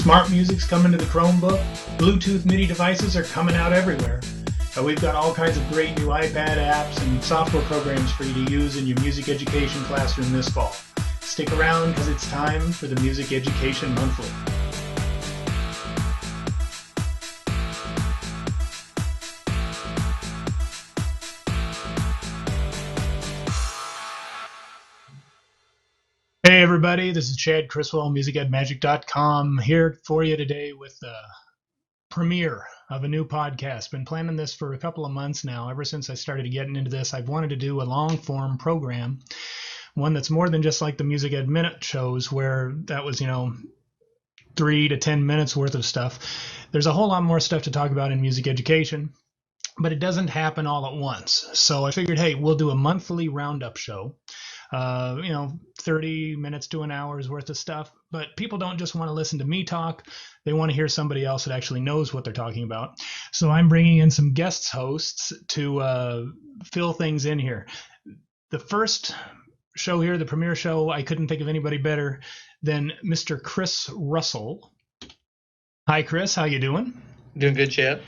SmartMusic's coming to the Chromebook. Bluetooth MIDI devices are coming out everywhere. We've got all kinds of great new iPad apps and software programs for you to use in your music education classroom this fall. Stick around because it's time for the Music Education Monthly. Hey everybody, this is Chad Criswell, MusicEdMagic.com, here for you today with the premiere of a new podcast. Been planning this for a couple of months now. Ever since I started getting into this, I've wanted to do a long-form program, one that's more than just like the Music Ed Minute shows where that was, 3 to 10 minutes worth of stuff. There's a whole lot more stuff to talk about in music education, but it doesn't happen all at once. So I figured, hey, we'll do a monthly roundup show. 30 minutes to an hour's worth of stuff. But people don't just want to listen to me talk. They want to hear somebody else that actually knows what they're talking about. So I'm bringing in some guest hosts to fill things in here. The first show here, the premiere show, I couldn't think of anybody better than Mr. Chris Russell. Hi, Chris. How you doing? Doing good, Chad.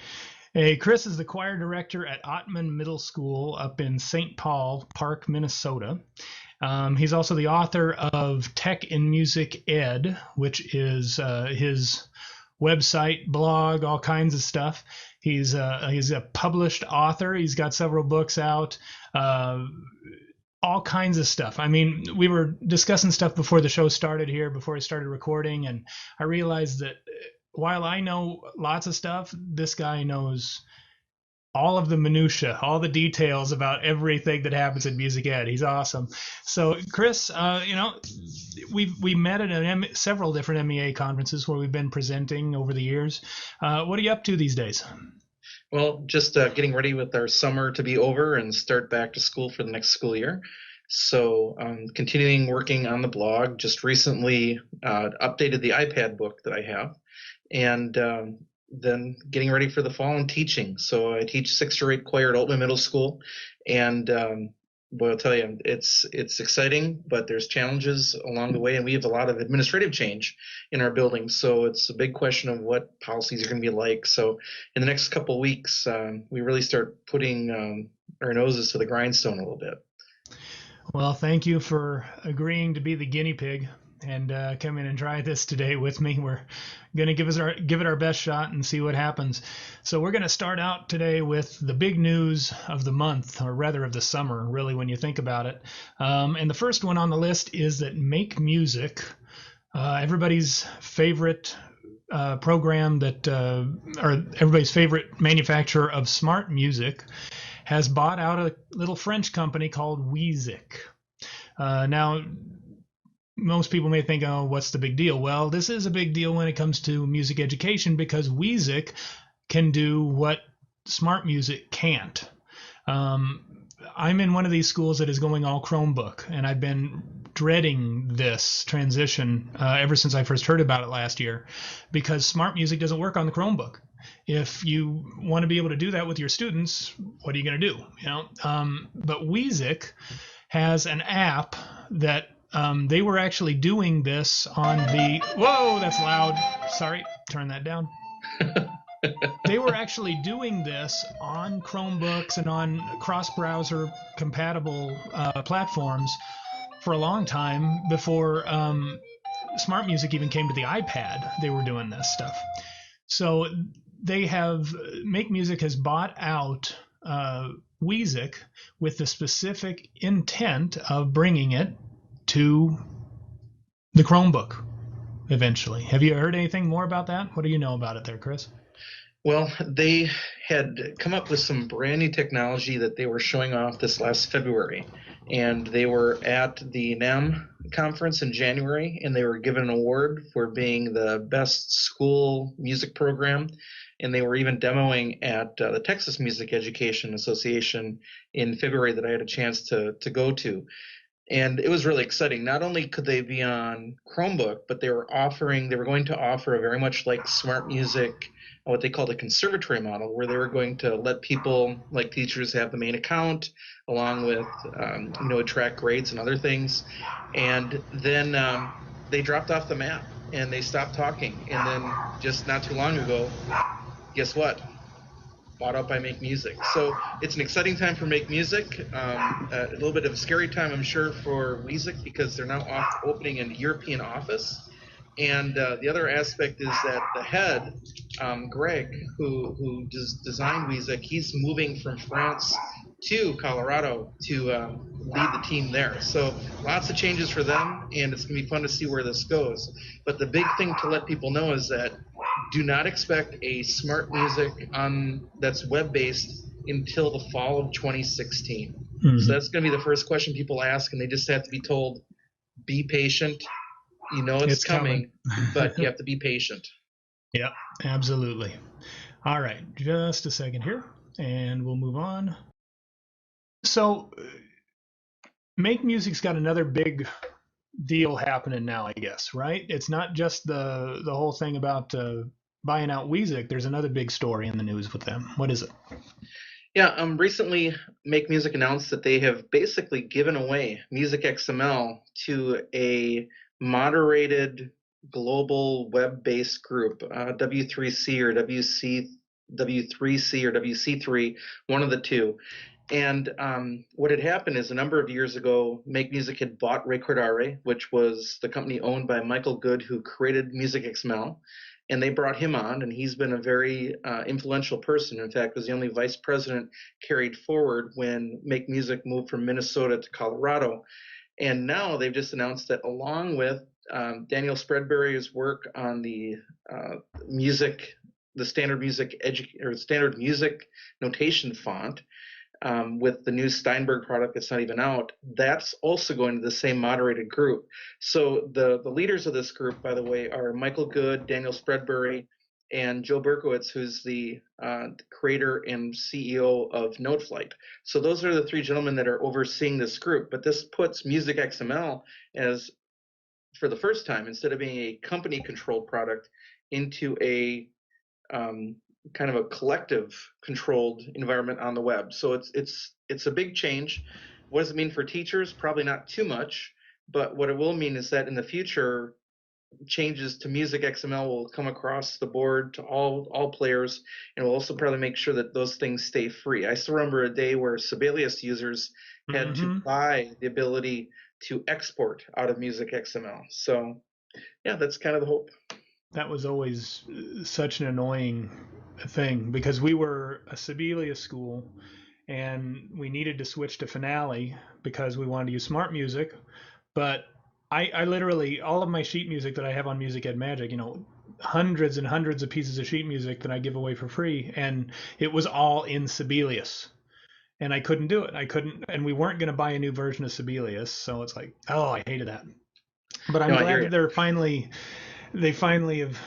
Hey, Chris is the choir director at Oltman Middle School up in St. Paul Park, Minnesota. He's also the author of Tech in Music Ed, which is his website, blog, all kinds of stuff. He's a published author. He's got several books out, all kinds of stuff. I mean, we were discussing stuff before the show started here, before I started recording, and I realized that while I know lots of stuff, this guy knows all of the minutia, all the details about everything that happens in music ed. He's awesome. So, Chris, we met at several different MEA conferences where we've been presenting over the years. What are you up to these days? Well, just getting ready with our summer to be over and start back to school for the next school year. So, continuing working on the blog. Just recently updated the iPad book that I have, and then getting ready for the fall and teaching. So I teach 6th grade choir at Oltman Middle School, and boy, I'll tell you, it's exciting, but there's challenges along the way, and we have a lot of administrative change in our building. So it's a big question of what policies are going to be like. So in the next couple of weeks, we really start putting our noses to the grindstone a little bit. Well, thank you for agreeing to be the guinea pig and come in and try this today with me. We're going to give it our best shot and see what happens. So we're going to start out today with the big news of the month, or rather of the summer, really, when you think about it. And the first one on the list is that Make Music, everybody's favorite program or everybody's favorite manufacturer of smart music, has bought out a little French company called Music. Now, most people may think, oh, what's the big deal? Well, this is a big deal when it comes to music education because Music can do what SmartMusic can't. I'm in one of these schools that is going all Chromebook, and I've been dreading this transition ever since I first heard about it last year because SmartMusic doesn't work on the Chromebook. If you want to be able to do that with your students, what are you going to do? But Music has an app that they were actually doing this on the... Whoa, that's loud. Sorry, turn that down. They were actually doing this on Chromebooks and on cross-browser compatible platforms for a long time before SmartMusic even came to the iPad. They were doing this stuff. So Make Music has bought out Music with the specific intent of bringing it to the Chromebook eventually. Have you heard anything more about that? What do you know about it there, Chris? Well, they had come up with some brand new technology that they were showing off this last February, and they were at the NAMME conference in January, and they were given an award for being the best school music program, and they were even demoing at the Texas Music Education Association in February that I had a chance to go to. And it was really exciting. Not only could they be on Chromebook, but they were going to offer a very much like SmartMusic, what they called a conservatory model, where they were going to let people, like teachers, have the main account along with, track grades and other things. And then they dropped off the map. and they stopped talking. And then just not too long ago, guess what? Bought out by Make Music. So it's an exciting time for Make Music. A little bit of a scary time, I'm sure, for Music because they're now opening a European office. And the other aspect is that the head, Greg, who designed Music, he's moving from France to Colorado to lead the team there. So lots of changes for them, and it's going to be fun to see where this goes. But the big thing to let people know is that do not expect a SmartMusic that's web-based until the fall of 2016. Mm-hmm. So that's going to be the first question people ask, and they just have to be told, be patient. You know it's coming. But you have to be patient. Yep, absolutely. All right, just a second here, and we'll move on. So Make Music's got another big deal happening now, I guess, right? It's not just the whole thing about buying out Music. There's another big story in the news with them. What is it? Yeah, recently Make Music announced that they have basically given away MusicXML to a moderated global web-based group, W3C or W3C or WC3, one of the two. And what had happened is a number of years ago, Make Music had bought Recordare, which was the company owned by Michael Good, who created MusicXML. And they brought him on, and he's been a very influential person. In fact, was the only vice president carried forward when Make Music moved from Minnesota to Colorado. And now they've just announced that along with Daniel Spreadbury's work on the standard music notation font, with the new Steinberg product that's not even out, that's also going to the same moderated group. So the leaders of this group, by the way, are Michael Good, Daniel Spreadbury, and Joe Berkowitz, who's the creator and CEO of Noteflight. So those are the three gentlemen that are overseeing this group. But this puts MusicXML as, for the first time, instead of being a company-controlled product, into a kind of a collective controlled environment on the web. So it's a big change. What does it mean for teachers? Probably not too much, but what it will mean is that in the future, changes to MusicXML will come across the board to all players, and will also probably make sure that those things stay free. I still remember a day where Sibelius users had to buy the ability to export out of MusicXML. So yeah, that's kind of the hope. That was always such an annoying thing because we were a Sibelius school and we needed to switch to Finale because we wanted to use SmartMusic. But I literally, all of my sheet music that I have on Music Ed Magic, hundreds and hundreds of pieces of sheet music that I give away for free, and it was all in Sibelius. And I couldn't do it. And we weren't going to buy a new version of Sibelius. So it's like, oh, I hated that. But I'm glad that they finally have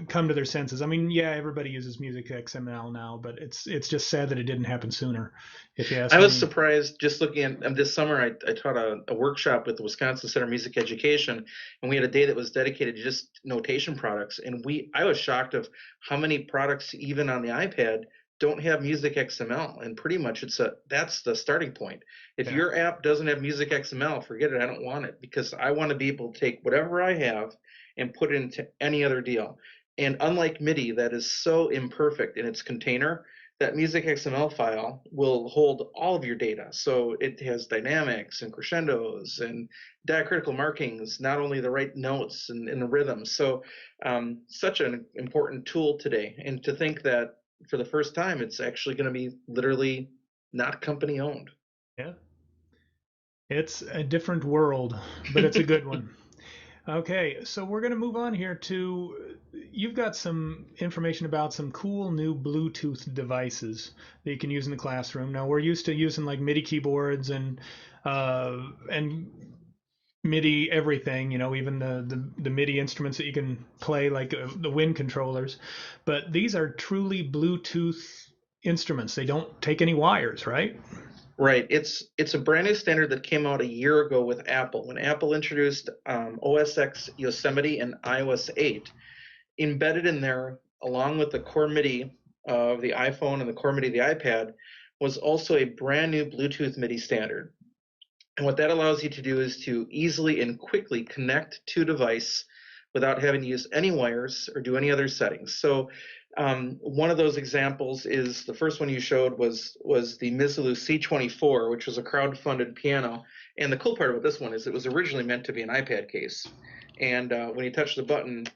come to their senses. I mean, yeah, everybody uses MusicXML now, but it's just sad that it didn't happen sooner. If you ask me. I was surprised just looking at this summer. I taught a workshop with the Wisconsin Center of Music Education, and we had a day that was dedicated to just notation products. And I was shocked of how many products, even on the iPad, don't have MusicXML. And pretty much that's the starting point. If your app doesn't have MusicXML, forget it. I don't want it, because I want to be able to take whatever I have and put it into any other deal. And unlike MIDI, that is so imperfect in its container, that MusicXML file will hold all of your data. So it has dynamics and crescendos and diacritical markings, not only the right notes and the rhythm. So such an important tool today. And to think that for the first time, it's actually going to be literally not company owned. Yeah. It's a different world, but it's a good one. Okay, so we're going to move on here to, you've got some information about some cool new Bluetooth devices that you can use in the classroom. Now, we're used to using like MIDI keyboards and MIDI everything, even the MIDI instruments that you can play, like the wind controllers. But these are truly Bluetooth instruments. They don't take any wires, right? Right. It's a brand new standard that came out a year ago with Apple. When Apple introduced OS X Yosemite and iOS 8, embedded in there, along with the core MIDI of the iPhone and the core MIDI of the iPad, was also a brand new Bluetooth MIDI standard. And what that allows you to do is to easily and quickly connect to a device without having to use any wires or do any other settings. So one of those examples is the first one you showed was the Mizulu C24, which was a crowd-funded piano. And the cool part about this one is it was originally meant to be an iPad case. And when you touch the button,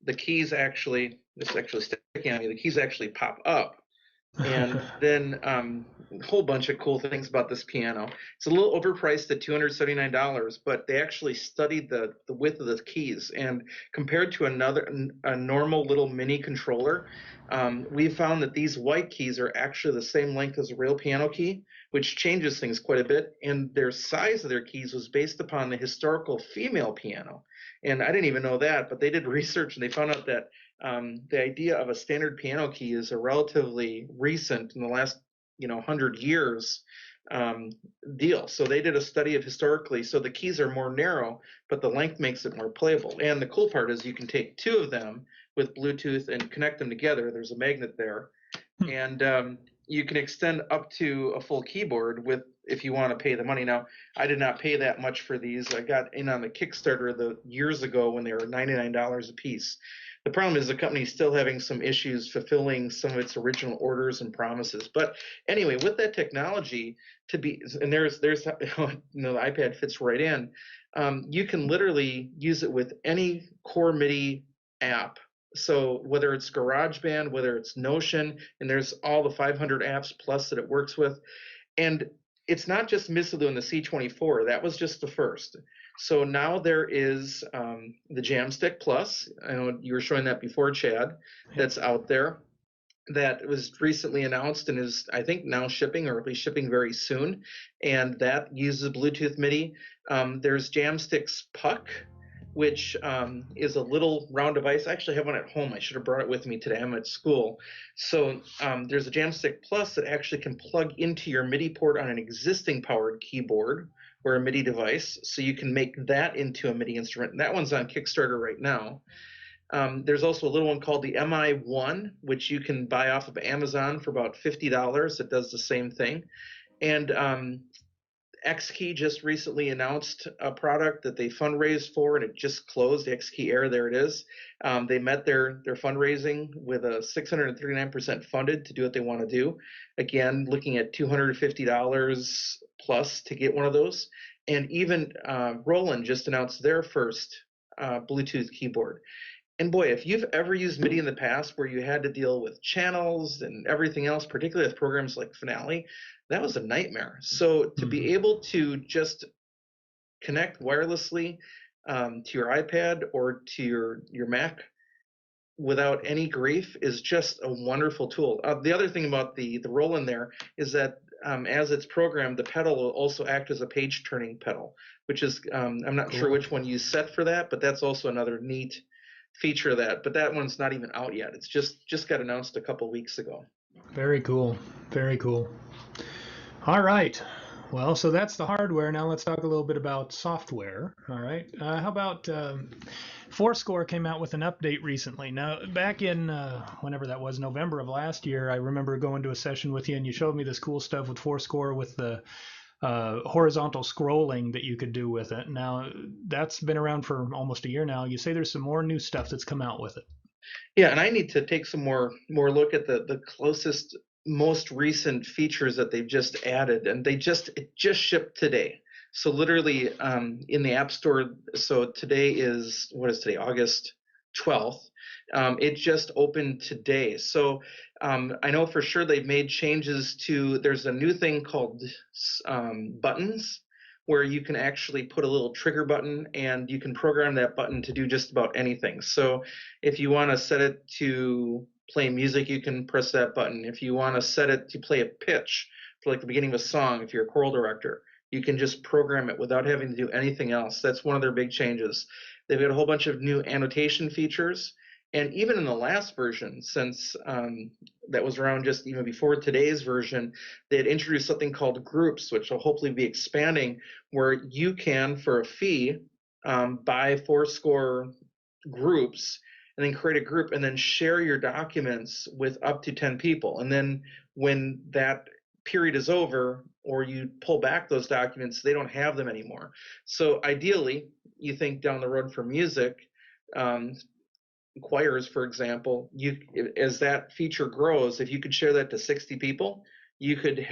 the keys actually, this is actually sticking on me, the keys actually pop up. And then a whole bunch of cool things about this piano. It's a little overpriced at $279, but they actually studied the width of the keys. And compared to a normal little mini controller, we found that these white keys are actually the same length as a real piano key, which changes things quite a bit. And their size of their keys was based upon the historical female piano. And I didn't even know that, but they did research and they found out that the idea of a standard piano key is a relatively recent, in the last 100 years deal. So they did a study of historically. So the keys are more narrow, but the length makes it more playable. And the cool part is you can take two of them with Bluetooth and connect them together. There's a magnet there, and you can extend up to a full keyboard with, if you want to pay the money. Now, I did not pay that much for these. I got in on the Kickstarter years ago when they were $99 a piece. The problem is the company's still having some issues fulfilling some of its original orders and promises. But anyway, with that technology and there's the iPad fits right in. You can literally use it with any core MIDI app. So whether it's GarageBand, whether it's Notion, and there's all the 500 apps plus that it works with. And it's not just Mizulu and the C24. That was just the first. So now there is the Jamstick Plus. I know you were showing that before, Chad. That's out there. That was recently announced and is, I think, now shipping, or at least shipping very soon. And that uses Bluetooth MIDI. There's Jamstick's Puck, which is a little round device. I actually have one at home. I should have brought it with me today. I'm at school. So there's a Jamstick Plus that actually can plug into your MIDI port on an existing powered keyboard or a MIDI device. So you can make that into a MIDI instrument. And that one's on Kickstarter right now. There's also a little one called the MI1, which you can buy off of Amazon for about $50. It does the same thing. And Xkey just recently announced a product that they fundraised for, and it just closed. The Xkey Air, there it is. They met their fundraising with a 639% funded to do what they want to do. Again, looking at $250 plus to get one of those. And even Roland just announced their first Bluetooth keyboard. And boy, if you've ever used MIDI in the past where you had to deal with channels and everything else, particularly with programs like Finale, that was a nightmare. So to be able to just connect wirelessly to your iPad or to your Mac without any grief is just a wonderful tool. The other thing about the Roland there is that as it's programmed, the pedal will also act as a page turning pedal, which is, I'm not sure which one you set for that, but that's also another neat feature of that. But that one's not even out yet. It's just got announced a couple weeks ago. Very cool. Very cool. All right. Well, so that's the hardware. Now let's talk a little bit about software. All right. How about ForScore came out with an update recently. Now, back in whenever that was, November of last year, I remember going to a session with you and you showed me this cool stuff with ForScore with the horizontal scrolling that you could do with it. Now, that's been around for almost a year now. You say there's some more new stuff that's come out with it. Yeah, and I need to take some more look at the closest, most recent features that they've just added, and it just shipped today. So literally in the App Store. So today is, what is today? August 12th. It just opened today. So I know for sure they've made changes to. There's a new thing called buttons, where you can actually put a little trigger button and you can program that button to do just about anything. So if you want to set it to play music, you can press that button. If you want to set it to play a pitch for like the beginning of a song, if you're a choral director, you can just program it without having to do anything else. That's one of their big changes. They've got a whole bunch of new annotation features. And even in the last version, since that was around just even before today's version, they had introduced something called groups, which will hopefully be expanding, where you can, for a fee, buy ForScore groups and then create a group and then share your documents with up to 10 people. And then when that period is over or you pull back those documents, they don't have them anymore. So ideally, you think down the road for music, um, choirs, for example, as that feature grows, if you could share that to 60 people, you could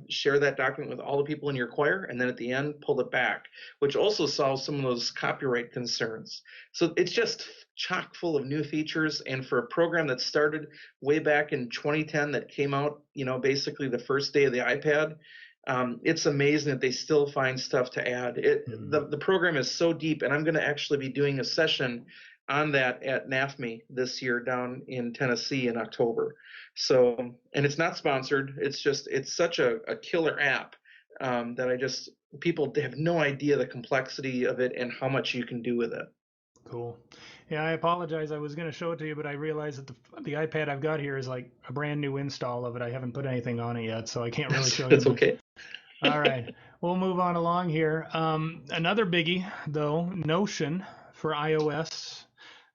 share that document with all the people in your choir, and then at the end pull it back, which also solves some of those copyright concerns. So it's just chock full of new features, and for a program that started way back in 2010 that came out, basically the first day of the iPad, it's amazing that they still find stuff to add. The program is so deep, and I'm going to actually be doing a session on that at NAfME this year down in Tennessee in October. So, and it's not sponsored. It's such a killer app that people have no idea the complexity of it and how much you can do with it. Cool. Yeah, I apologize. I was going to show it to you, but I realized that the iPad I've got here is like a brand new install of it. I haven't put anything on it yet, so I can't really show you. That's okay. All right. We'll move on along here. Another biggie, though, Notion for iOS.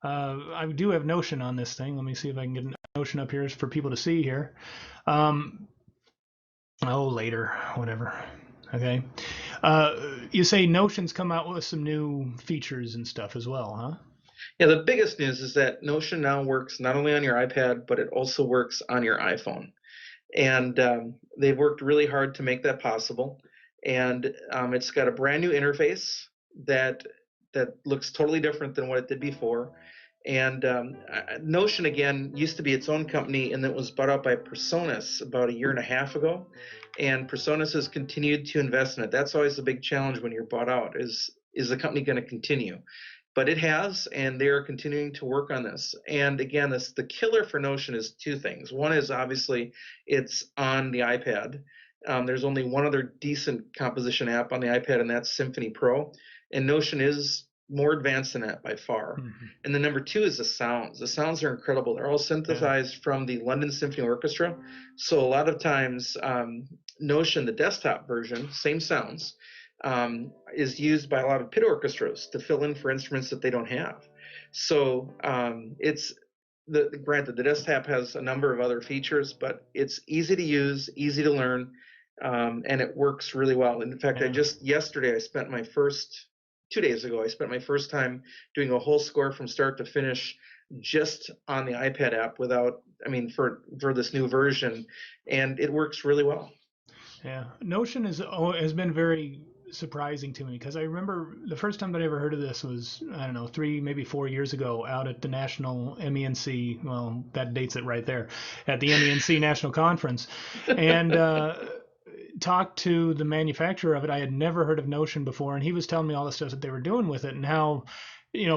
I do have Notion on this thing. Let me see if I can get Notion up here for people to see here. Later, whatever. Okay. You say Notion's come out with some new features and stuff as well, huh? Yeah, the biggest news is that Notion now works not only on your iPad, but it also works on your iPhone. And they've worked really hard to make that possible. And it's got a brand new interface that looks totally different than what it did before. And Notion, again, used to be its own company, and it was bought out by Presonus about a year and a half ago. And Presonus has continued to invest in it. That's always the big challenge when you're bought out, is the company going to continue? But it has, and they are continuing to work on this. And again, the killer for Notion is two things. One is obviously it's on the iPad. There's only one other decent composition app on the iPad, and that's Symphony Pro. And Notion is more advanced than that by far. Mm-hmm. And then number two is the sounds. The sounds are incredible. They're all synthesized from the London Symphony Orchestra. So a lot of times, Notion, the desktop version, same sounds, is used by a lot of pit orchestras to fill in for instruments that they don't have. So it's granted, the desktop has a number of other features, but it's easy to use, easy to learn, and it works really well. In fact, yesterday, 2 days ago, I spent my first time doing a whole score from start to finish just on the iPad app for this new version, and it works really well. Yeah, Notion has been very surprising to me, because I remember the first time that I ever heard of this was, I don't know, 3, maybe 4 years ago out at the National MENC. Well, that dates it right there, at the MENC National Conference, and talked to the manufacturer of it. I had never heard of Notion before, and he was telling me all the stuff that they were doing with it, and how,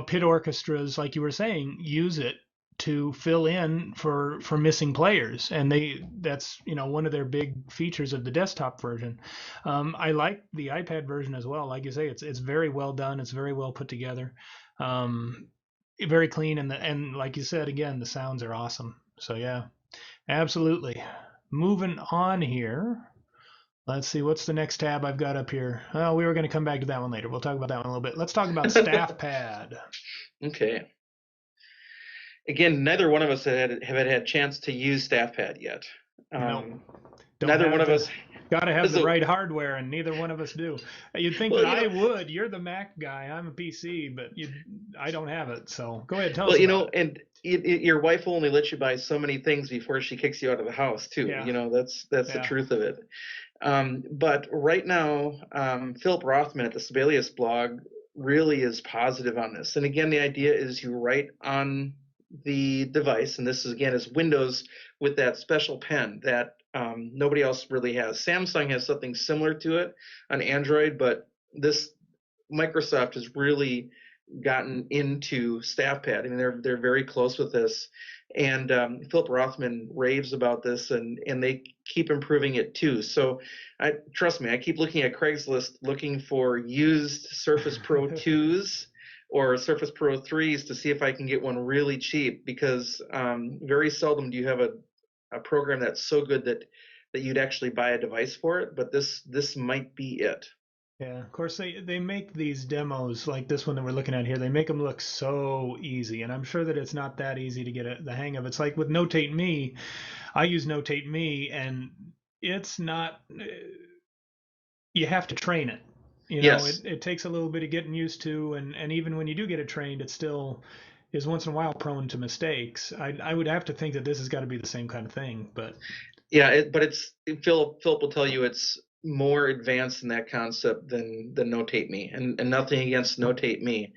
pit orchestras, like you were saying, use it to fill in for missing players, and that's one of their big features of the desktop version. I like the iPad version as well. Like you say, it's very well done. It's very well put together, very clean, and like you said, again, the sounds are awesome. So yeah, absolutely. Moving on here. Let's see, what's the next tab I've got up here? Oh, we were going to come back to that one later. We'll talk about that one a little bit. Let's talk about StaffPad. Okay. Again, neither one of us have had a chance to use StaffPad yet. Neither one of us. Got to have the right hardware, and neither one of us do. You'd think that I would. You're the Mac guy. I'm a PC, but I don't have it. So go ahead, tell us about it. Your wife will only let you buy so many things before she kicks you out of the house, too. Yeah. That's the truth of it. But right now, Philip Rothman at the Sibelius blog really is positive on this. And again, the idea is you write on the device, and this is Windows with that special pen that nobody else really has. Samsung has something similar to it on Android, but Microsoft has really gotten into StaffPad. I mean, they're very close with this, and Philip Rothman raves about this, and they keep improving it too. So trust me, I keep looking at Craigslist looking for used Surface Pro 2s or Surface Pro 3s to see if I can get one really cheap, because very seldom do you have a program that's so good that you'd actually buy a device for it, but this might be it. Yeah, of course they make these demos like this one that we're looking at here. They make them look so easy, and I'm sure that it's not that easy to get the hang of. It's like with Notate.me. I use Notate.me, and it's not. You have to train it. Yes. It takes a little bit of getting used to, and even when you do get it trained, it's still is once in a while prone to mistakes. I would have to think that this has got to be the same kind of thing, but Yeah, Philip will tell you it's more advanced in that concept than Notate.me, and nothing against Notate.me.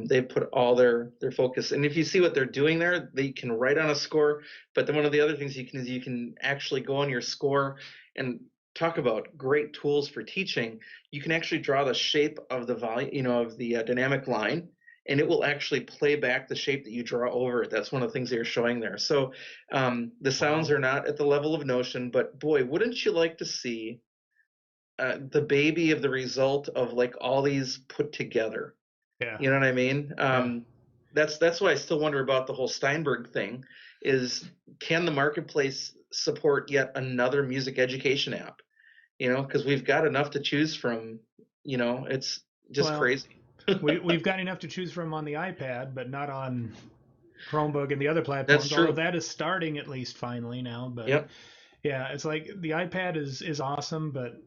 They put all their focus, and if you see what they're doing there, they can write on a score. But then one of the other things you can is you can actually go on your score and talk about great tools for teaching. You can actually draw the shape of the volume, of the dynamic line, and it will actually play back the shape that you draw over it. That's one of the things they're showing there. So the sounds are not at the level of Notion, but boy, wouldn't you like to see the baby of the result of like all these put together? yeah. You know what I mean? Yeah. That's why I still wonder about the whole Steinberg thing. Is can the marketplace support yet another music education app? Because we've got enough to choose from. It's just crazy. We've got enough to choose from on the iPad, but not on Chromebook and the other platforms. That's true. Although that is starting at least finally now. But Yep. yeah, it's like the iPad is awesome, but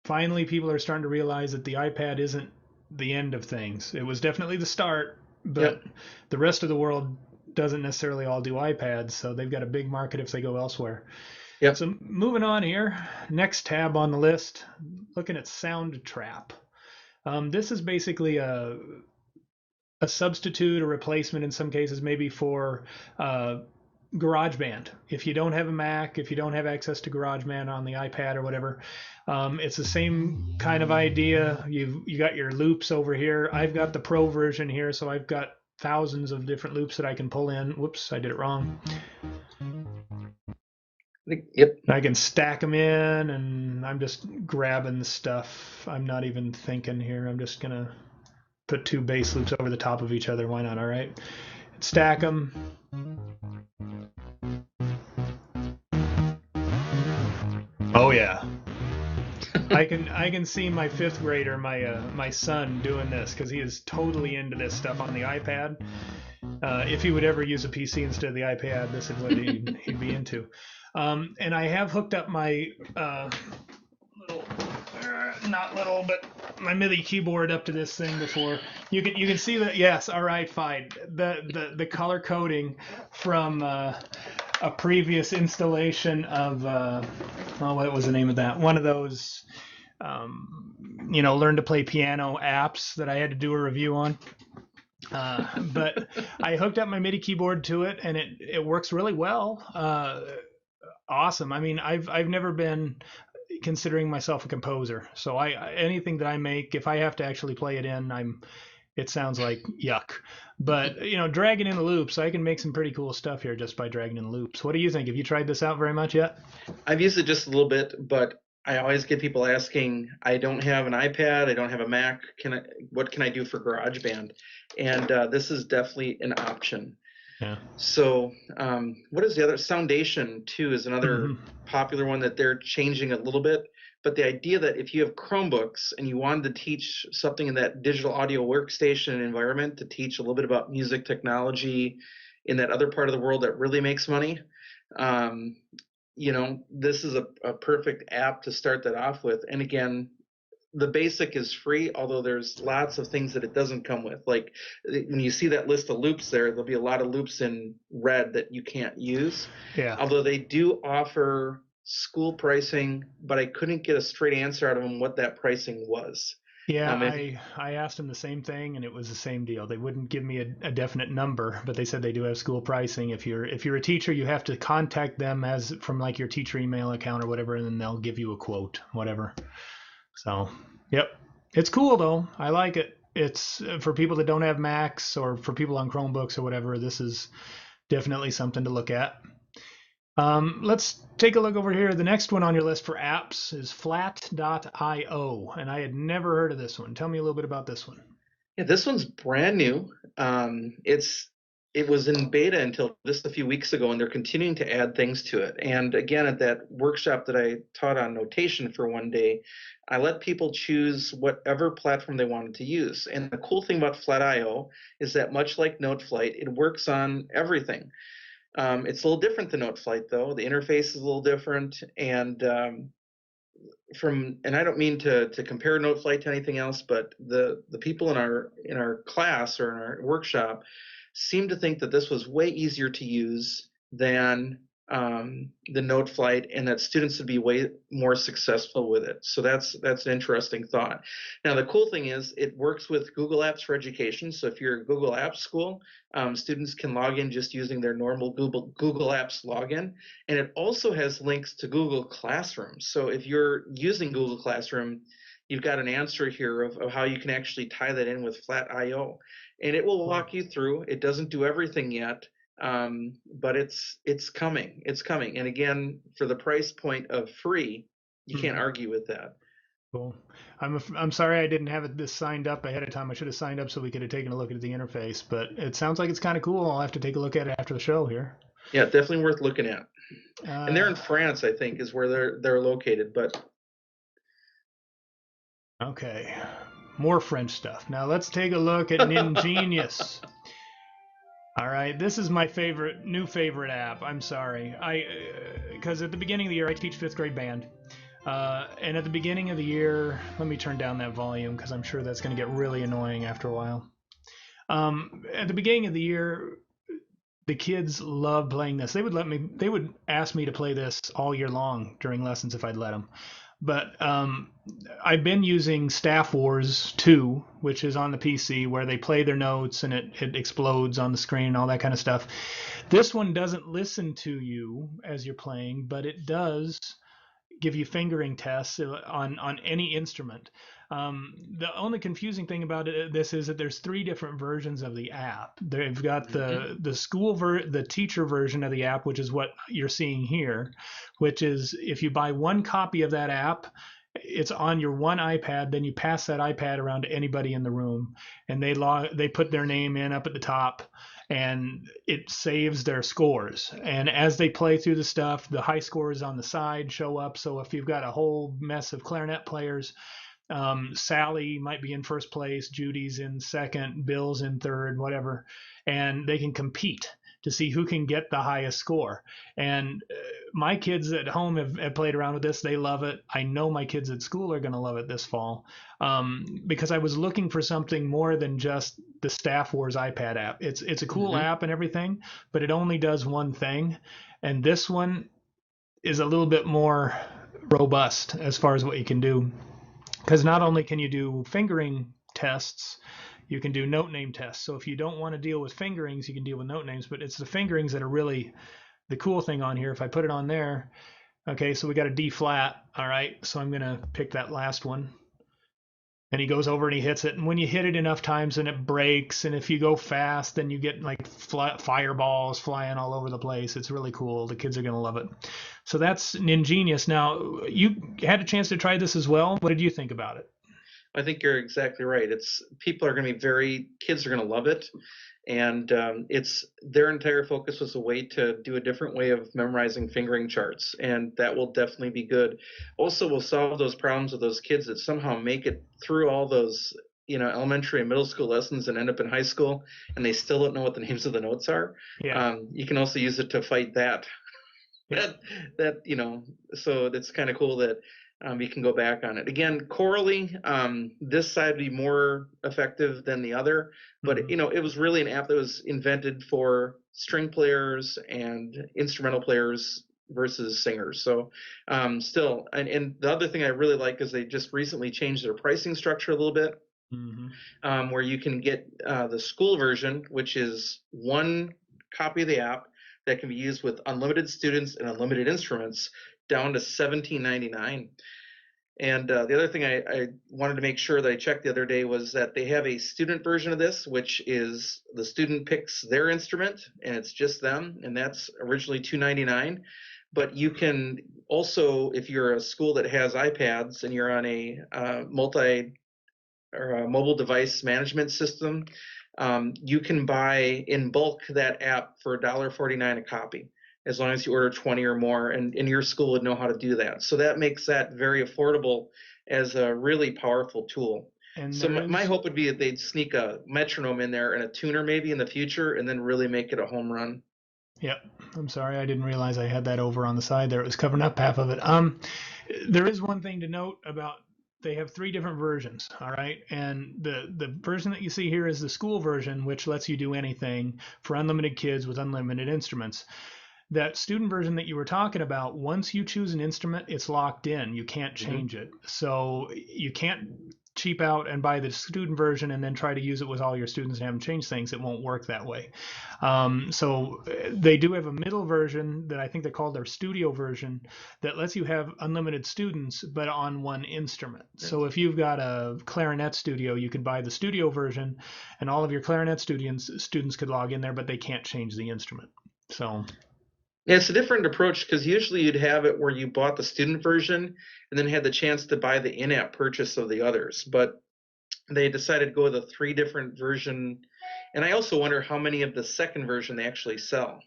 finally people are starting to realize that the iPad isn't the end of things. It was definitely the start, but the rest of the world doesn't necessarily all do iPads, so they've got a big market if they go elsewhere. Yep. So moving on here, next tab on the list, looking at Soundtrap. This is basically a substitute or replacement in some cases, maybe for GarageBand. If you don't have a Mac, if you don't have access to GarageBand on the iPad or whatever, it's the same kind of idea. You got your loops over here. I've got the Pro version here, so I've got thousands of different loops that I can pull in. Whoops, I did it wrong. Yep. I can stack them in, and I'm just grabbing the stuff. I'm not even thinking here. I'm just gonna put two bass loops over the top of each other. Why not? All right. Stack them. Oh yeah. I can see my fifth grader, my son, doing this because he is totally into this stuff on the iPad. If he would ever use a PC instead of the iPad, this is what he'd be into. And I have hooked up my my MIDI keyboard up to this thing before. You can see that. Yes, all right, fine. The color coding from a previous installation of what was the name of that? One of those learn to play piano apps that I had to do a review on. But I hooked up my MIDI keyboard to it, and it works really well. Awesome. I mean, I've never been considering myself a composer, so anything that I make, if I have to actually play it in, it sounds like yuck. But dragging in the loops, I can make some pretty cool stuff here just by dragging in the loops. What do you think? Have you tried this out very much yet? I've used it just a little bit, but I always get people asking, I don't have an iPad, I don't have a Mac, what can I do for GarageBand? And this is definitely an option. Yeah. So what is the other? Soundation, too, is another popular one that they're changing a little bit. But the idea that if you have Chromebooks and you wanted to teach something in that digital audio workstation environment, to teach a little bit about music technology in that other part of the world that really makes money, this is a perfect app to start that off with. And again, the basic is free, although there's lots of things that it doesn't come with. Like when you see that list of loops there'll be a lot of loops in red that you can't use. Yeah. Although they do offer school pricing, but I couldn't get a straight answer out of them what that pricing was. Yeah, I asked them the same thing, and it was the same deal. They wouldn't give me a definite number, but they said they do have school pricing. If you're a teacher, you have to contact them from like your teacher email account or whatever, and then they'll give you a quote, whatever. So, yep. It's cool, though. I like it. It's for people that don't have Macs or for people on Chromebooks or whatever, this is definitely something to look at. Let's take a look over here. The next one on your list for apps is flat.io, and I had never heard of this one. Tell me a little bit about this one. Yeah, this one's brand new. It was in beta until just a few weeks ago, and they're continuing to add things to it. And again, at that workshop that I taught on notation for one day, I let people choose whatever platform they wanted to use. And the cool thing about Flat.io is that much like Noteflight, it works on everything. It's a little different than Noteflight, though. The interface is a little different, and and I don't mean to compare Noteflight to anything else, but the people in our class or in our workshop seem to think that this was way easier to use than the Noteflight, and that students would be way more successful with it. So that's an interesting thought. Now the cool thing is it works with Google Apps for Education. So if you're a Google Apps school, students can log in just using their normal Google Apps login, and it also has links to Google Classroom. So if you're using Google Classroom, you've got an answer here of how you can actually tie that in with Flat.io, and it will walk you through. It doesn't do everything yet, but it's coming. It's coming. And again, for the price point of free, you can't argue with that. Cool. I'm sorry I didn't have this signed up ahead of time. I should have signed up so we could have taken a look at the interface, but it sounds like it's kind of cool. I'll have to take a look at it after the show here. Yeah, definitely worth looking at. And they're in France, I think, is where they're located. But okay, more French stuff. Now let's take a look at Ningenious. All right, this is my new favorite app. I'm sorry, because at the beginning of the year I teach 5th grade band, and at the beginning of the year, let me turn down that volume because I'm sure that's going to get really annoying after a while. At the beginning of the year, the kids love playing this. They would ask me to play this all year long during lessons if I'd let them. But I've been using StaffWars 2, which is on the PC, where they play their notes and it explodes on the screen and all that kind of stuff. This one doesn't listen to you as you're playing, but it does give you fingering tests on any instrument. The only confusing thing about this is that there's 3 different versions of the app. They've got the the teacher version of the app, which is what you're seeing here, which is if you buy one copy of that app, it's on your one iPad, then you pass that iPad around to anybody in the room, and they put their name in up at the top, and it saves their scores. And as they play through the stuff, the high scores on the side show up. So if you've got a whole mess of clarinet players, Sally might be in first place, Judy's in second, Bill's in third, whatever, and they can compete to see who can get the highest score. And my kids at home have played around with this. They love it. I know my kids at school are going to love it this fall, because I was looking for something more than just the StaffWars iPad app. It's a cool app and everything, but it only does one thing. And this one is a little bit more robust as far as what you can do. Because not only can you do fingering tests, you can do note name tests. So if you don't want to deal with fingerings, you can deal with note names, but it's the fingerings that are really the cool thing on here. If I put it on there, okay, so we got a D flat. All right, so I'm going to pick that last one. And he goes over and he hits it. And when you hit it enough times, then it breaks. And if you go fast, then you get like fireballs flying all over the place. It's really cool. The kids are going to love it. So that's Ningenious. Now, you had a chance to try this as well. What did you think about it? I think you're exactly right. People are going to be kids are going to love it. And it's their entire focus was a way to do a different way of memorizing fingering charts, and that will definitely be good. Also, will solve those problems with those kids that somehow make it through all those elementary and middle school lessons and end up in high school, and they still don't know what the names of the notes are. Yeah. You can also use it to fight that. Yeah. So it's kind of cool that you can go back on it. Again, chorally, this side would be more effective than the other, but it was really an app that was invented for string players and instrumental players versus singers. So still, and the other thing I really like is they just recently changed their pricing structure a little bit, where you can get the school version, which is one copy of the app that can be used with unlimited students and unlimited instruments, down to $17.99. And the other thing I wanted to make sure that I checked the other day was that they have a student version of this, which is the student picks their instrument and it's just them, and that's originally $2.99. But you can also, if you're a school that has iPads and you're on a mobile device management system, you can buy in bulk that app for $1.49 a copy, as long as you order 20 or more, and your school would know how to do that. So that makes that very affordable as a really powerful tool. And so my hope would be that they'd sneak a metronome in there and a tuner maybe in the future, and then really make it a home run. Yep. I'm sorry, I didn't realize I had that over on the side there. It was covering up half of it. There is one thing to note about they have three different versions, all right? And the version that you see here is the school version, which lets you do anything for unlimited kids with unlimited instruments. That student version that you were talking about, once you choose an instrument, it's locked in. You can't change it. So you can't cheap out and buy the student version and then try to use it with all your students and have them change things. It won't work that way. So they do have a middle version that I think they call their studio version that lets you have unlimited students, but on one instrument. So if you've got a clarinet studio, you could buy the studio version, and all of your clarinet students could log in there, but they can't change the instrument. So Yeah, it's a different approach because usually you'd have it where you bought the student version and then had the chance to buy the in-app purchase of the others. But they decided to go with a three different version. And I also wonder how many of the second version they actually sell.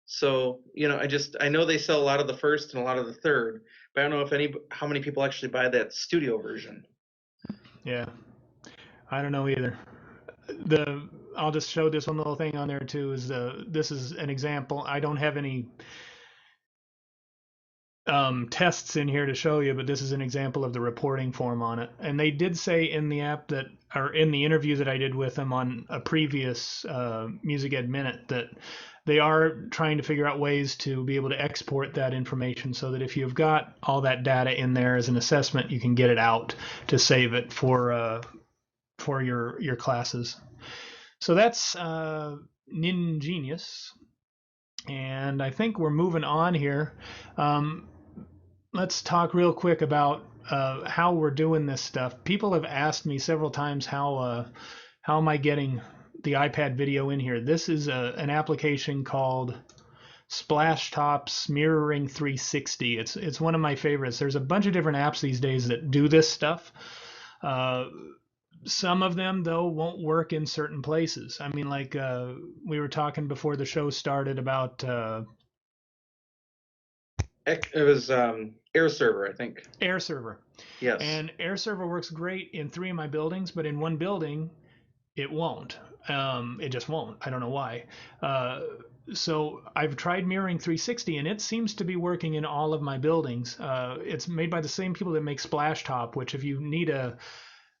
So, I know they sell a lot of the first and a lot of the third, but I don't know how many people actually buy that studio version. yeah, I don't know either. I'll just show this one little thing on there too. This is an example. I don't have any tests in here to show you, but this is an example of the reporting form on it. And they did say in the app that, or in the interview that I did with them on a previous Music Ed Minute, that they are trying to figure out ways to be able to export that information so that if you've got all that data in there as an assessment, you can get it out to save it for your classes. So that's Ningenious. And I think we're moving on here. Let's talk real quick about how we're doing this stuff. People have asked me several times how am I getting the iPad video in here. This is an application called SplashTop's Mirroring 360. It's one of my favorites. There's a bunch of different apps these days that do this stuff. Some of them, though, won't work in certain places. I mean, like we were talking before the show started about It was Air Server, I think. Air Server. Yes. And Air Server works great in 3 of my buildings, but in one building, it won't. It just won't. I don't know why. So I've tried Mirroring 360, and it seems to be working in all of my buildings. It's made by the same people that make SplashTop, which if you need a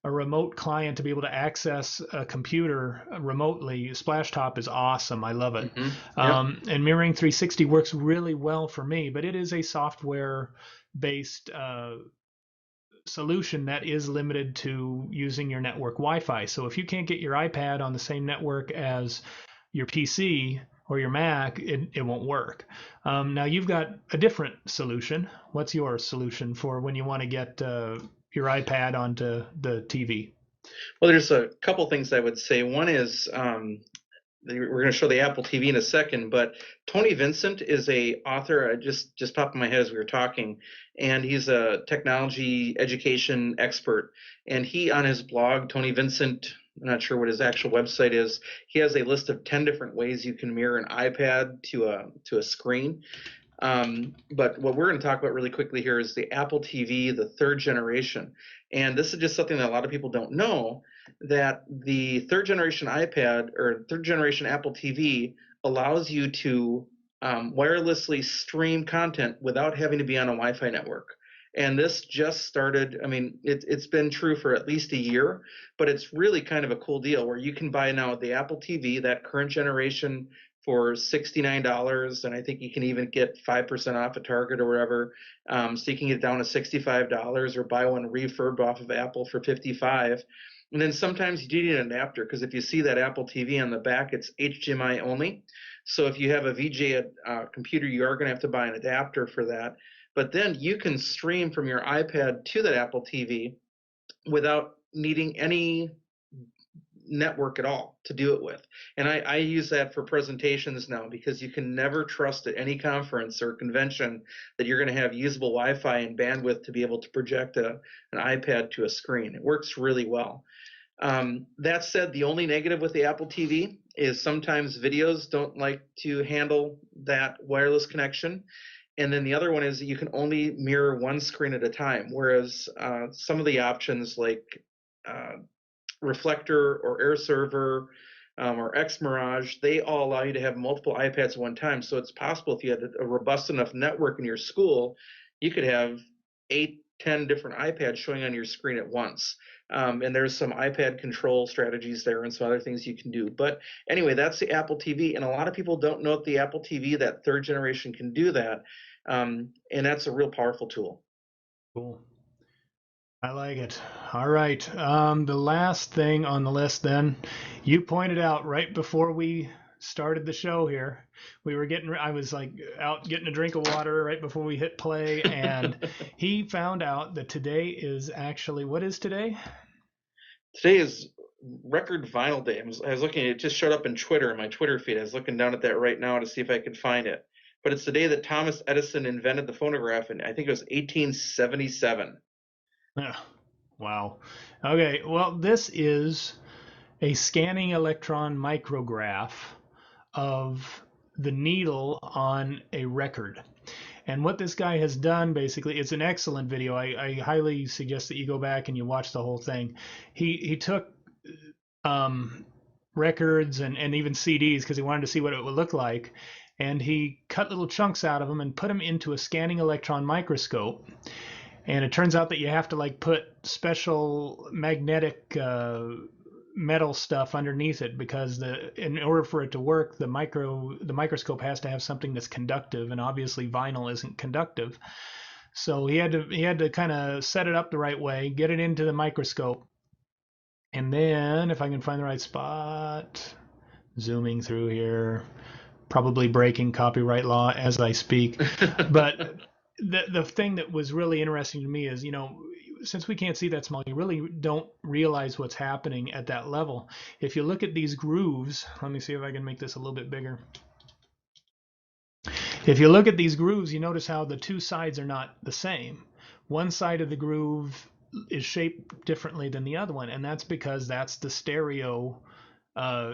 remote client to be able to access a computer remotely, SplashTop is awesome. I love it. Mm-hmm. And Mirroring 360 works really well for me, but it is a software-based solution that is limited to using your network Wi-Fi. So if you can't get your iPad on the same network as your PC or your Mac, it won't work. Now you've got a different solution. What's your solution for when you want to get your iPad onto the TV? Well, there's a couple things I would say. One is we're going to show the Apple TV in a second, but Tony Vincent is a author. I just popped in my head as we were talking, and he's a technology education expert. And he, on his blog, Tony Vincent, I'm not sure what his actual website is, he has a list of 10 different ways you can mirror an iPad to a screen. But what we're going to talk about really quickly here is the Apple TV, the third generation. And this is just something that a lot of people don't know, that the third generation iPad or third generation Apple TV allows you to wirelessly stream content without having to be on a Wi-Fi network. And this just started, I mean, it's been true for at least a year, but it's really kind of a cool deal where you can buy now the Apple TV, that current generation, for $69, and I think you can even get 5% off at Target or wherever. So you can get it down to $65 or buy one refurb off of Apple for $55. And then sometimes you do need an adapter because if you see that Apple TV on the back, it's HDMI only. So if you have a VGA computer, you are going to have to buy an adapter for that. But then you can stream from your iPad to that Apple TV without needing any network at all to do it with. And I use that for presentations now because you can never trust at any conference or convention that you're going to have usable Wi-Fi and bandwidth to be able to project an iPad to a screen. It works really well. That said, the only negative with the Apple TV is sometimes videos don't like to handle that wireless connection. And then the other one is that you can only mirror one screen at a time, whereas some of the options like Reflector or Air Server, or XMirage, they all allow you to have multiple iPads at one time. So it's possible if you had a robust enough network in your school, you could have 8, 10 different iPads showing on your screen at once. And there's some iPad control strategies there and some other things you can do. But anyway, that's the Apple TV. And a lot of people don't know that the Apple TV, that third generation, can do that. And that's a real powerful tool. Cool. I like it. All right. The last thing on the list then, you pointed out right before we started the show here, I was like out getting a drink of water right before we hit play, and he found out that today is actually, what is today? Today is Record Vinyl Day. I was looking, it just showed up in Twitter, in my Twitter feed. I was looking down at that right now to see if I could find it. But it's the day that Thomas Edison invented the phonograph, and I think it was 1877. Wow. Okay, well, this is a scanning electron micrograph of the needle on a record. And what this guy has done, basically, it's an excellent video. I highly suggest that you go back and you watch the whole thing. He took records and even CDs because he wanted to see what it would look like. And he cut little chunks out of them and put them into a scanning electron microscope. And it turns out that you have to like put special magnetic metal stuff underneath it because in order for it to work, the microscope has to have something that's conductive, and obviously vinyl isn't conductive. So he had to kind of set it up the right way, get it into the microscope, and then if I can find the right spot, zooming through here, probably breaking copyright law as I speak, but. The thing that was really interesting to me is, since we can't see that small, you really don't realize what's happening at that level. If you look at these grooves, let me see if I can make this a little bit bigger. If you look at these grooves, you notice how the two sides are not the same. One side of the groove is shaped differently than the other one, and that's because that's the stereo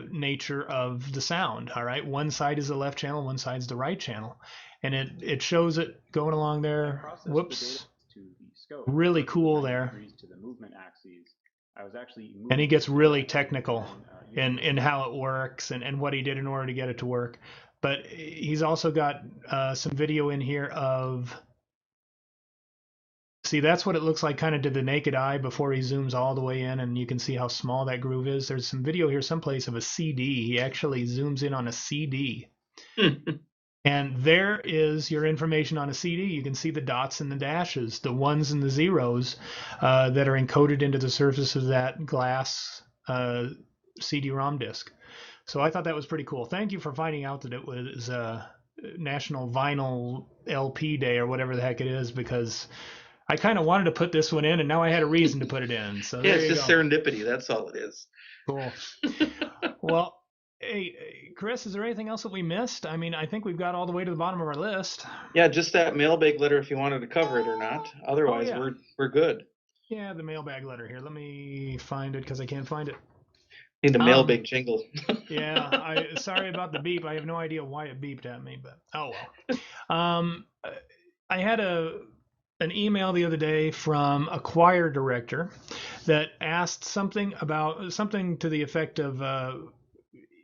nature of the sound. All right, one side is the left channel, one side's the right channel. And it shows it going along there. Whoops. Really cool there. And he gets really technical in how it works and what he did in order to get it to work. But he's also got some video in here of, see, that's what it looks like kind of to the naked eye before he zooms all the way in, and you can see how small that groove is. There's some video here someplace of a CD. He actually zooms in on a CD. And there is your information on a CD. You can see the dots and the dashes, the ones and the zeros that are encoded into the surface of that glass CD-ROM disc. So I thought that was pretty cool. Thank you for finding out that it was National Vinyl LP Day or whatever the heck it is, because I kind of wanted to put this one in, and now I had a reason to put it in. So yeah, it's just serendipity. That's all it is. Cool. Well, hey, Chris, is there anything else that we missed? I mean, I think we've got all the way to the bottom of our list. Yeah, just that mailbag letter if you wanted to cover it or not. Otherwise, we're good. Yeah, the mailbag letter here. Let me find it because I can't find it. Need the mailbag jingle. Yeah, sorry about the beep. I have no idea why it beeped at me, but oh well. I had an email the other day from a choir director that asked something to the effect of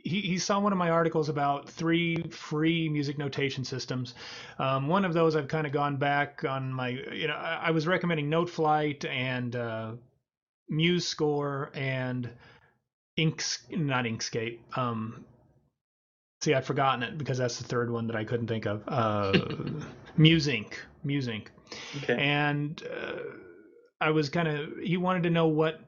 he saw one of my articles about 3 free music notation systems. One of those I've kind of gone back on my, I was recommending Noteflight and MuseScore and not Inkscape. See, I'd forgotten it because that's the third one that I couldn't think of. MuseInk. Okay. And he wanted to know what.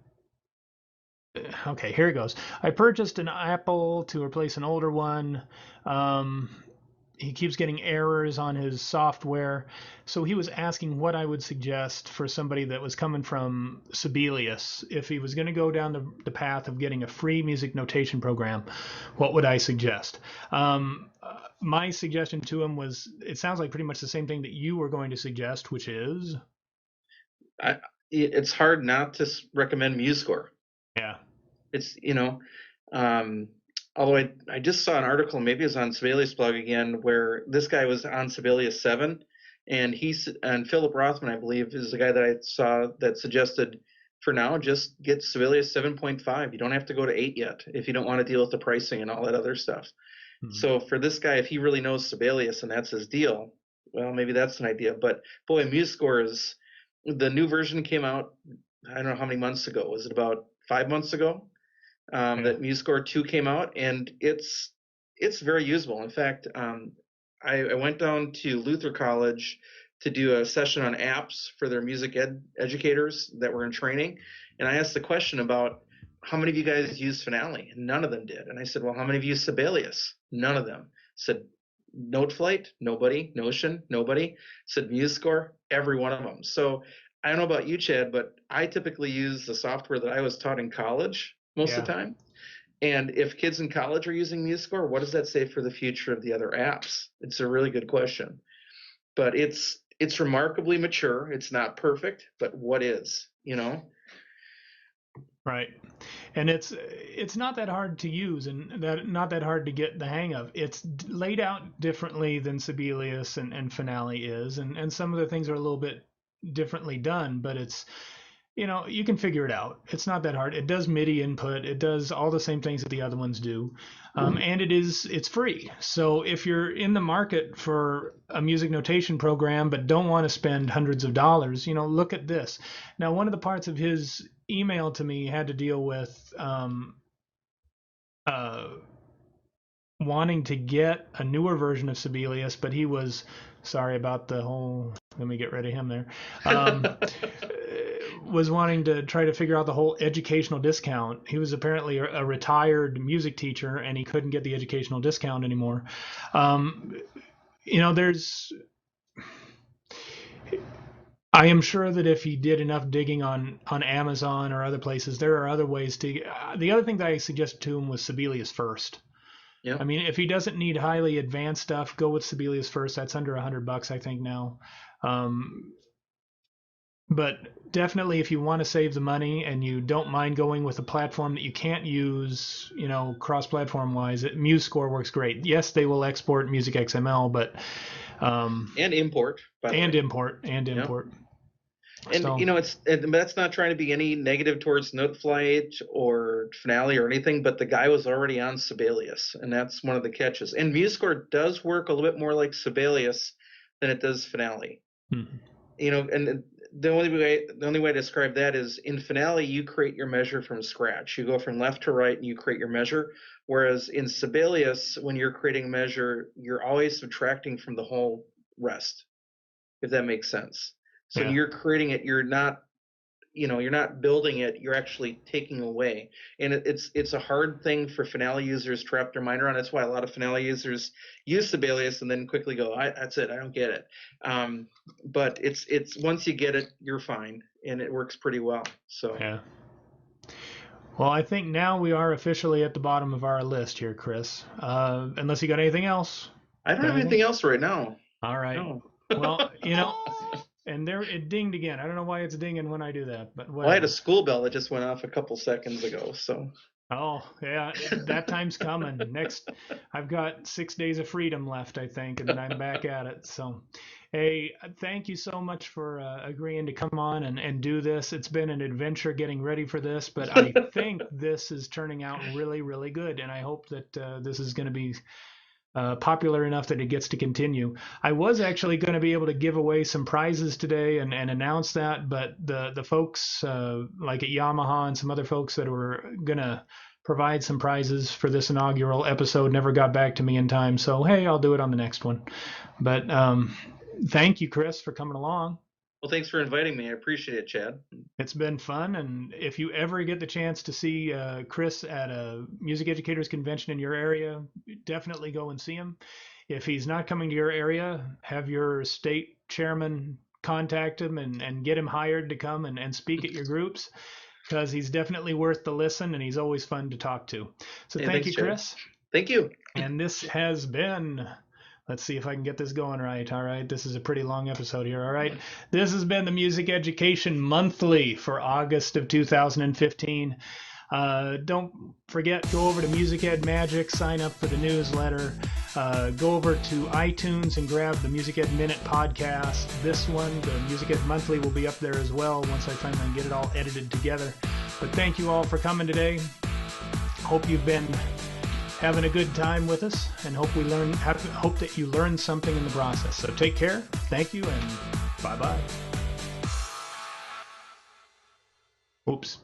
Okay, here it goes. I purchased an Apple to replace an older one. He keeps getting errors on his software. So he was asking what I would suggest for somebody that was coming from Sibelius. If he was going to go down the path of getting a free music notation program, what would I suggest? My suggestion to him was, it sounds like pretty much the same thing that you were going to suggest, which is? It's hard not to recommend MuseScore. Yeah. It's, although I just saw an article, maybe it was on Sibelius blog again, where this guy was on Sibelius 7, and Philip Rothman, I believe, is the guy that I saw that suggested for now, just get Sibelius 7.5. You don't have to go to 8 yet if you don't want to deal with the pricing and all that other stuff. Mm-hmm. So for this guy, if he really knows Sibelius and that's his deal, well, maybe that's an idea. But boy, MusicScore is, the new version came out, I don't know how many months ago. Was it about 5 months ago that MusicScore 2 came out? And it's very usable. In fact, I went down to Luther College to do a session on apps for their music educators that were in training. And I asked the question about, how many of you guys use Finale? And none of them did. And I said, well, how many of you use Sibelius? None of them. I said, Noteflight? Nobody. Notion? Nobody. I said, MusicScore? Every one of them. So I don't know about you, Chad, but I typically use the software that I was taught in college most of the time. And if kids in college are using MusicScore, what does that say for the future of the other apps? It's a really good question. But it's remarkably mature. It's not perfect, but what is, you know? Right. And it's not that hard to use and not that hard to get the hang of. It's laid out differently than Sibelius and Finale is, and some of the things are a little bit differently done, but it's, you know, you can figure it out. It's not that hard. It does MIDI input. It does all the same things that the other ones do. And it's free. So if you're in the market for a music notation program but don't want to spend hundreds of dollars, you know, look at this. Now, one of the parts of his email to me had to deal with wanting to get a newer version of Sibelius, but he was sorry about the whole, let me get rid of him there, was wanting to try to figure out the whole educational discount. He was apparently a retired music teacher and he couldn't get the educational discount anymore. You know, I am sure that if he did enough digging on Amazon or other places, there are other ways to. The other thing that I suggested to him was Sibelius first. Yeah. I mean, if he doesn't need highly advanced stuff, go with Sibelius first. That's under $100, I think now. But definitely, if you want to save the money and you don't mind going with a platform that you can't use, you know, cross-platform wise, MusicScore works great. Yes, they will export MusicXML, but and import. And import. And so, you know, that's not trying to be any negative towards Noteflight or Finale or anything, but the guy was already on Sibelius, and that's one of the catches. And MusicScore does work a little bit more like Sibelius than it does Finale. Mm-hmm. You know, and the only way to describe that is in Finale you create your measure from scratch. You go from left to right and you create your measure. Whereas in Sibelius, when you're creating a measure, you're always subtracting from the whole rest, if that makes sense. So you're creating it, you're not building it, you're actually taking away. And it's a hard thing for Finale users to wrap their mind around. That's why a lot of Finale users use Sibelius and then quickly go, that's it, I don't get it. But it's once you get it, you're fine, and it works pretty well. So yeah. Well, I think now we are officially at the bottom of our list here, Chris. Unless you got anything else. I don't have anything else right now. All right. No. Well, you know. And there it dinged again. I don't know why it's dinging when I do that, but well, I had a school bell that just went off a couple seconds ago. So. Oh yeah, that time's coming. Next, I've got 6 days of freedom left, I think, and then I'm back at it. So, hey, thank you so much for agreeing to come on and do this. It's been an adventure getting ready for this, but I think this is turning out really, really good, and I hope that this is going to be popular enough that it gets to continue. I was actually going to be able to give away some prizes today and announce that, but the folks like at Yamaha and some other folks that were going to provide some prizes for this inaugural episode never got back to me in time. So, hey, I'll do it on the next one. But thank you, Chris, for coming along. Well, thanks for inviting me. I appreciate it, Chad. It's been fun. And if you ever get the chance to see Chris at a music educators convention in your area, definitely go and see him. If he's not coming to your area, have your state chairman contact him and get him hired to come and speak at your groups, because he's definitely worth the listen and he's always fun to talk to. So thank you, Chris. Thank you. And this has been... Let's see if I can get this going right. All right. This is a pretty long episode here. All right. This has been the Music Education Monthly for August of 2015. Don't forget, go over to Music Ed Magic, sign up for the newsletter. Go over to iTunes and grab the Music Ed Minute podcast. This one, the Music Ed Monthly, will be up there as well once I finally get it all edited together. But thank you all for coming today. Hope you've been having a good time with us, and hope that you learned something in the process. So take care. Thank you, and bye-bye. Oops.